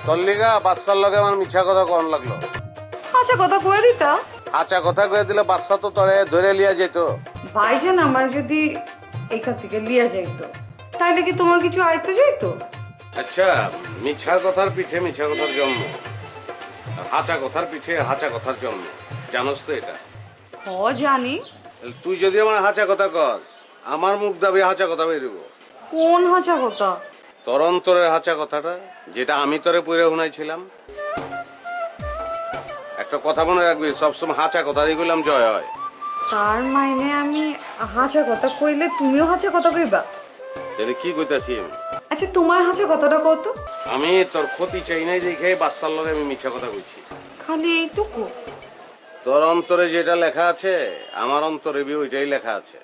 তোর লিগা বাচ্চার লগে আমার মিছা কথা কম লাগলো। আচ্ছা কথা কয়ে দিতা। আচ্ছা কথা কয়ে দিলে বাচ্চা তো তোরে ধরে লিয়া যেত। ভাইজান আমার যদি এখান থেকে লিয়া যাইতো তাইলে কি তোমার কিছু আইতে যাইতো? আচ্ছা, মিছা কথার পিঠে মিছা কথার জন্ম, আর হাঁচা কথার পিঠে হাঁচা কথার জন্ম, জানোস তো এটা? হ জানি। তুই যদি আমার হাঁচা কথা কস, আমার মুখ দাবি হাঁচা কথা বেরোব। কোন হাঁচা কথা? তোর অন্তরের হাঁচা কথাটা, যেটা আমি তোরে পড়ে শুনাইছিলাম। একটা কথা মনে রাখবি, সবসময় হাঁচা কথারই কইলাম জয় হয়। তার মাইনে আমি হাঁচা কথা কইলে তুমিও হাঁচা কথা কইবা? এটা কি কইতাছি আমি? আচ্ছা তোমার হাঁচা কথাটা কত? আমি তোর ক্ষতি চাই নাই দেখে বাচ্চার লগে আমি মিথ্যা কথা কইছি। খালি এইটুকু? তোর অন্তরে যেটা লেখা আছে আমার অন্তরে ওইটাই লেখা আছে।